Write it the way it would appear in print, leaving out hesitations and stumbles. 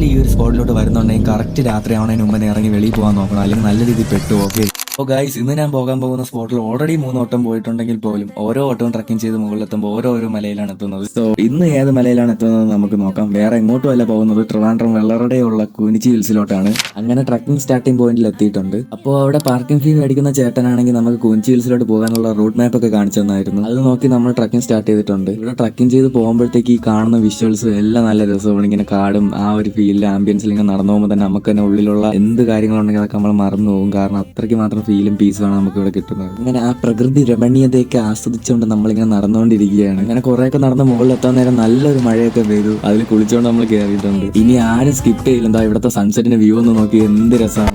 ആരെങ്കിലും ഈ ഒരു സ്പോട്ടിലോട്ട് വരുന്നുണ്ടെങ്കിൽ കറക്റ്റ് രാത്രി ആവണതിന് മുമ്പ് ഇറങ്ങി വെളിയിൽ പോകാൻ നോക്കണം, അല്ലെങ്കിൽ നല്ല രീതിയിൽ പെട്ടു. ഓക്കെ, അപ്പോൾ ഗൈസ്, ഇന്ന് ഞാൻ പോകാൻ പോകുന്ന സ്പോട്ടിൽ ഓൾറെഡി 3 വട്ടം പോയിട്ടുണ്ടെങ്കിൽ പോലും ഓരോ വട്ടവും ട്രക്കിംഗ് ചെയ്ത് മുകളിലെത്തുമ്പോൾ ഓരോ മലയിലാണ് എത്തുന്നത്. സോ ഇന്ന് ഏത് മലയിലാണ് എത്തുന്നത് നമുക്ക് നോക്കാം. വേറെ എങ്ങോട്ടും അല്ല പോകുന്നത്, ട്രിവാൻഡ്രം വെള്ളറടയുള്ള കുനിച്ചി ഹിൽസിലോട്ടാണ്. അങ്ങനെ ട്രക്കിംഗ് സ്റ്റാർട്ടിംഗ് പോയിന്റിൽ എത്തിയിട്ടുണ്ട്. അപ്പോൾ അവിടെ പാർക്കിംഗ് ഫീ മേടിക്കുന്ന ചേട്ടനാണെങ്കിൽ നമുക്ക് കുനിച്ചി ഹിൽസിലോട്ട് പോകാനുള്ള റൂട്ട് മാപ്പ് ഒക്കെ കാണിച്ചു തന്നായിരുന്നു. അത് നോക്കി നമ്മൾ ട്രക്കിംഗ് സ്റ്റാർട്ട് ചെയ്തിട്ടുണ്ട്. ഇവിടെ ട്രക്കിംഗ് ചെയ്ത് പോകുമ്പോഴത്തേക്ക് ഈ കാണുന്ന വിഷ്വൽസ് എല്ലാം നല്ല രസമാണ്. ഇങ്ങനെ കാടും ആ ഒരു ഫീലിൽ ആംബിയൻസിൽ ഇങ്ങനെ നടന്നു പോകുമ്പോൾ തന്നെ നമുക്ക് തന്നെ ഉള്ളിലുള്ള എന്ത് കാര്യങ്ങളുണ്ടെങ്കിൽ അതൊക്കെ നമ്മൾ മറന്നു പോകും. കാരണം അത്രയ്ക്ക് മാത്രം ഫീലും പീസുമാണ് നമുക്ക് ഇവിടെ കിട്ടുന്നത്. ഇങ്ങനെ ആ പ്രകൃതി രമണീയതയൊക്കെ ആസ്വദിച്ചുകൊണ്ട് നമ്മളിങ്ങനെ നടന്നുകൊണ്ടിരിക്കുകയാണ്. അങ്ങനെ കുറേയൊക്കെ നടന്ന് മുകളിൽ എത്താൻ നേരം നല്ലൊരു മഴയൊക്കെ പെയ്തു. അതിൽ കുളിച്ചുകൊണ്ട് നമ്മൾ കയറിയിട്ടുണ്ട്. ഇനി ആരും സ്കിപ്പ് ചെയ്യില്ല. എന്താ ഇവിടുത്തെ സൺസെറ്റിന്റെ വ്യൂ ഒന്ന് നോക്കി, എന്ത് രസമാണ്.